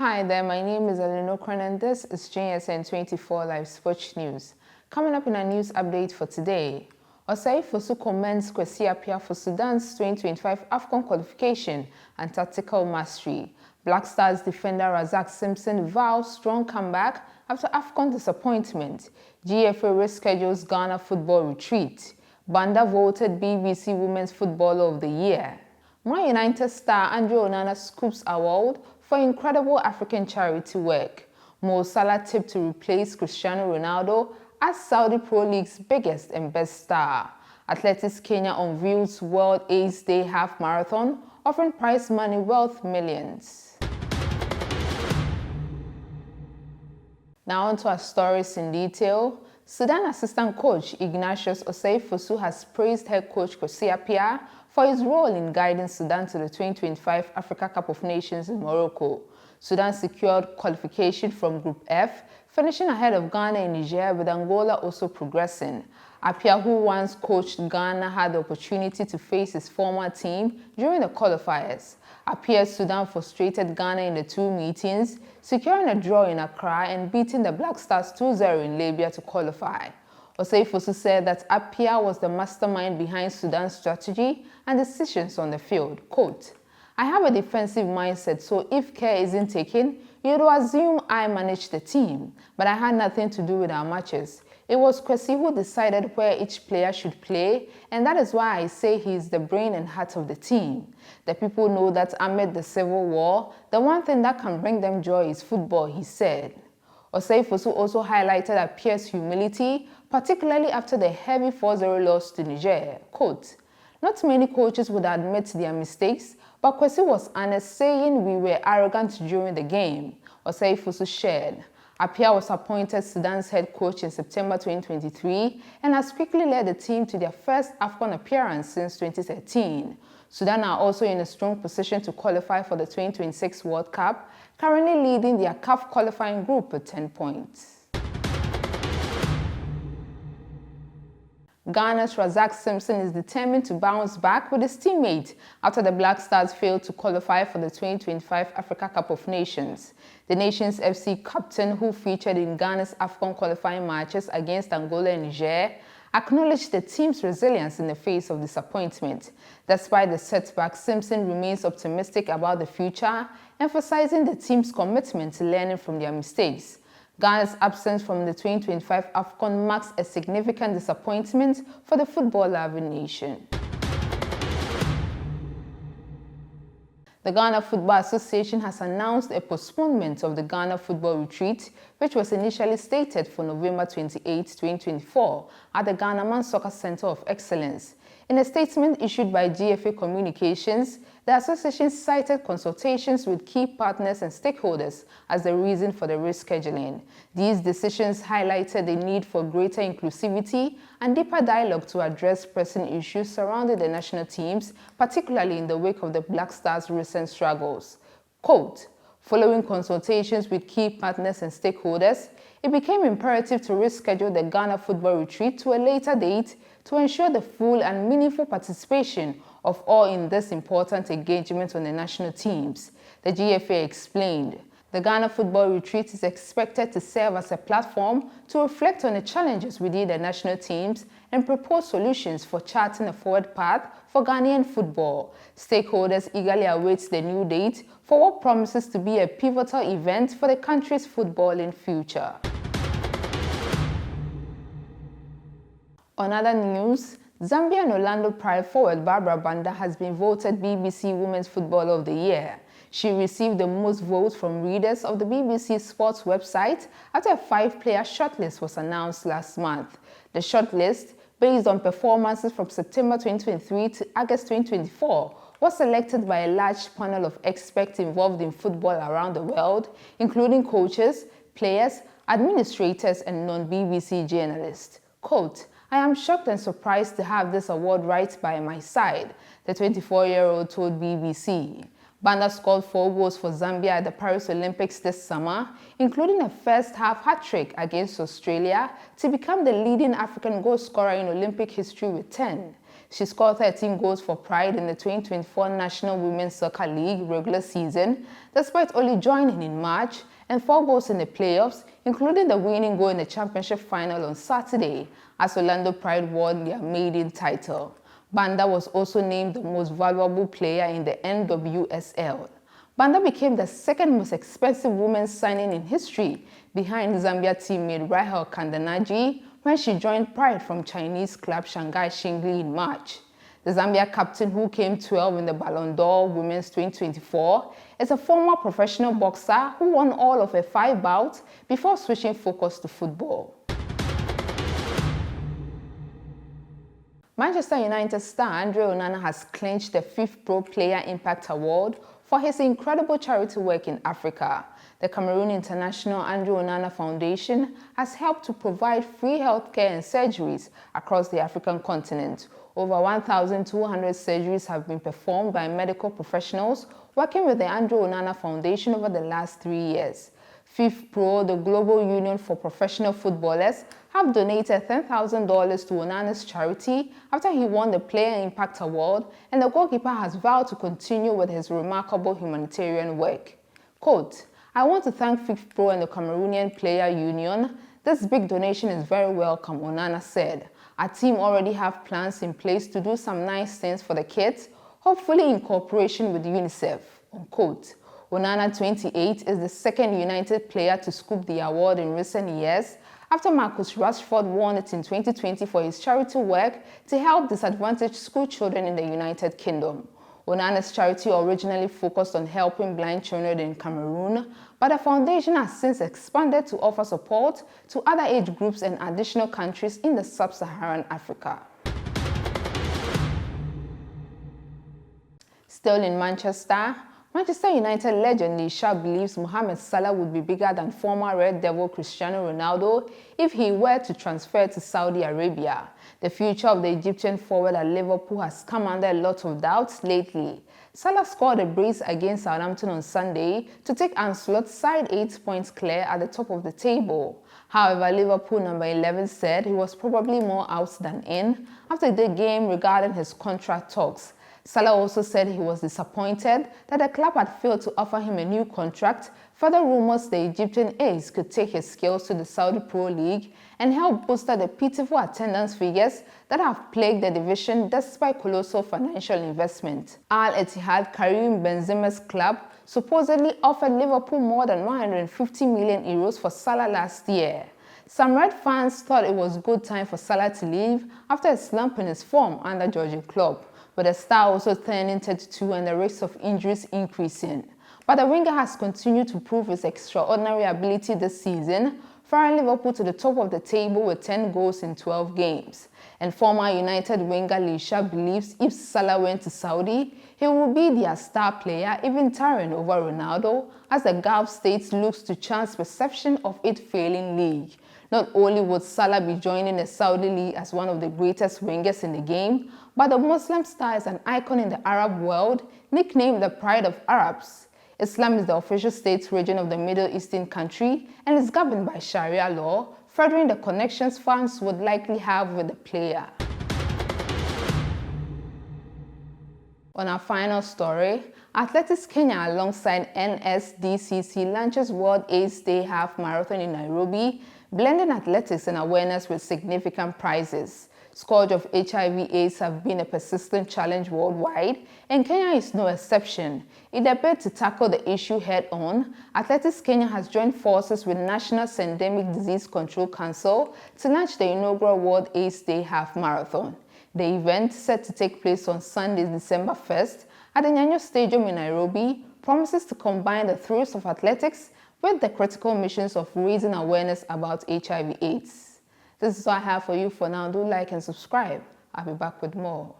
Hi there, my name is Alinokran and this is JSN 24 Live Sports News. Coming up in our news update for today, Osei Fosu commends Kwesi Appiah for Sudan's 2025 AFCON qualification and tactical mastery. Black Stars defender Razak Simpson vows strong comeback after AFCON disappointment. GFA reschedules Ghana football retreat. Banda voted BBC Women's Footballer of the Year. Man United star Andre Onana scoops award for incredible African charity work. Salah tipped to replace Cristiano Ronaldo as Saudi Pro League's biggest and best star. Athletics Kenya unveils World AIDS Day Half Marathon, offering prize money worth millions. Now on to our stories in detail. Sudan assistant coach Ignatius Osei Fosu has praised head coach Kwesi Appiah for his role in guiding Sudan to the 2025 Africa Cup of Nations in Morocco. Sudan secured qualification from Group F, finishing ahead of Ghana and Niger, with Angola also progressing. Appiah, who once coached Ghana, had the opportunity to face his former team during the qualifiers. Appiah's Sudan frustrated Ghana in the two meetings, securing a draw in Accra and beating the Black Stars 2-0 in Libya to qualify. Osei Fosu said that Appiah was the mastermind behind Sudan's strategy and decisions on the field. Quote, "I have a defensive mindset, so if care isn't taken, you'd assume I managed the team, but I had nothing to do with our matches. It was Kwesi who decided where each player should play, and that is why I say he is the brain and heart of the team. The people know that amid the civil war, the one thing that can bring them joy is football," he said. Osei Fosu also highlighted Appiah's humility, particularly after the heavy 4-0 loss to Niger. Quote, "Not many coaches would admit their mistakes, but Kwesi was honest, saying we were arrogant during the game," Osei Fosu shared. Appiah was appointed Sudan's head coach in September 2023 and has quickly led the team to their first AFCON appearance since 2013. Sudan are also in a strong position to qualify for the 2026 World Cup, currently leading their CAF qualifying group with 10 points. Ghana's Razak Simpson is determined to bounce back with his teammate after the Black Stars failed to qualify for the 2025 Africa Cup of Nations. The nation's FC captain, who featured in Ghana's AFCON qualifying matches against Angola and Niger, acknowledged the team's resilience in the face of disappointment. Despite the setback, Simpson remains optimistic about the future, emphasizing the team's commitment to learning from their mistakes. Ghana's absence from the 2025 AFCON marks a significant disappointment for the football-loving nation. The Ghana Football Association has announced a postponement of the Ghana Football Retreat, which was initially stated for November 28, 2024, at the Ghana Soccer Center of Excellence. In a statement issued by GFA Communications, the association cited consultations with key partners and stakeholders as the reason for the rescheduling. These decisions highlighted the need for greater inclusivity and deeper dialogue to address pressing issues surrounding the national teams, particularly in the wake of the Black Stars' recent struggles. Quote, "Following consultations with key partners and stakeholders, it became imperative to reschedule the Ghana Football Retreat to a later date to ensure the full and meaningful participation of all in this important engagement on the national teams," the GFA explained. The Ghana Football Retreat is expected to serve as a platform to reflect on the challenges within the national teams and propose solutions for charting a forward path for Ghanaian football. Stakeholders eagerly await the new date for what promises to be a pivotal event for the country's footballing future. On other news, Zambian Orlando Pride forward Barbara Banda has been voted BBC Women's Footballer of the Year. She received the most votes from readers of the BBC Sports website after a 5-player shortlist was announced last month. The shortlist, based on performances from September 2023 to August 2024, was selected by a large panel of experts involved in football around the world, including coaches, players, administrators, and non-BBC journalists. Quote, "I am shocked and surprised to have this award right by my side," the 24-year-old told BBC. Banda scored 4 goals for Zambia at the Paris Olympics this summer, including a first-half hat-trick against Australia to become the leading African goal scorer in Olympic history with 10. She scored 13 goals for Pride in the 2024 National Women's Soccer League regular season, despite only joining in March, and 4 goals in the playoffs, including the winning goal in the championship final on Saturday, as Orlando Pride won their maiden title. Banda was also named the most valuable player in the NWSL. Banda became the second most expensive women's signing in history, behind Zambia teammate Rahel Kandanaji, when she joined Pride from Chinese club Shanghai Shingli in March. The Zambia captain, who came 12 in the Ballon d'Or Women's 2024, is a former professional boxer who won all of her 5 bouts before switching focus to football. Manchester United star Andre Onana has clinched the 5th Pro Player Impact Award for his incredible charity work in Africa. The Cameroon International Andre Onana Foundation has helped to provide free healthcare and surgeries across the African continent. Over 1,200 surgeries have been performed by medical professionals working with the Andre Onana Foundation over the last 3 years. 5th Pro, the global union for professional footballers, have donated $10,000 to Onana's charity after he won the Player Impact Award, and the goalkeeper has vowed to continue with his remarkable humanitarian work. Quote, "I want to thank 5th Pro and the Cameroonian Player Union. This big donation is very welcome," Onana said. "Our team already have plans in place to do some nice things for the kids, hopefully in cooperation with UNICEF," unquote. Onana, 28, is the second United player to scoop the award in recent years, after Marcus Rashford won it in 2020 for his charity work to help disadvantaged school children in the United Kingdom. Onana's charity originally focused on helping blind children in Cameroon, but the foundation has since expanded to offer support to other age groups and additional countries in the sub-Saharan Africa. Still in Manchester United legend Lisha believes Mohamed Salah would be bigger than former Red Devil Cristiano Ronaldo if he were to transfer to Saudi Arabia. The future of the Egyptian forward at Liverpool has come under a lot of doubts lately. Salah scored a brace against Southampton on Sunday to take Ancelotti's side 8 points clear at the top of the table. However, Liverpool number 11 said he was probably more out than in after the game regarding his contract talks. Salah also said he was disappointed that the club had failed to offer him a new contract. Further rumors the Egyptian ace could take his skills to the Saudi Pro League and help boost the pitiful attendance figures that have plagued the division despite colossal financial investment. Al Ittihad, Karim Benzema's club, supposedly offered Liverpool more than €150 million for Salah last year. Some Red fans thought it was good time for Salah to leave after a slump in his form under Jurgen Klopp, with the star also turning 32 and the risk of injuries increasing. But the winger has continued to prove his extraordinary ability this season, firing Liverpool to the top of the table with 10 goals in 12 games. And former United winger Lisha believes if Salah went to Saudi, he will be their star player, even towering over Ronaldo, as the Gulf states looks to chance perception of its failing league. Not only would Salah be joining the Saudi league as one of the greatest wingers in the game, but the Muslim star is an icon in the Arab world, nicknamed the Pride of Arabs. Islam is the official state religion of the Middle Eastern country and is governed by Sharia law, furthering the connections fans would likely have with the player. On our final story, Athletics Kenya alongside NSDCC launches World AIDS Day Half Marathon in Nairobi, blending athletics and awareness with significant prizes. Scourge of HIV/AIDS have been a persistent challenge worldwide, and Kenya is no exception. In a bid to tackle the issue head-on, Athletics Kenya has joined forces with National Syndemic Disease Control Council to launch the inaugural World AIDS Day Half Marathon. The event, set to take place on Sunday, December 1st, at the Nyayo Stadium in Nairobi, promises to combine the thrills of athletics with the critical missions of raising awareness about HIV/AIDS. This is all I have for you for now. Do like and subscribe. I'll be back with more.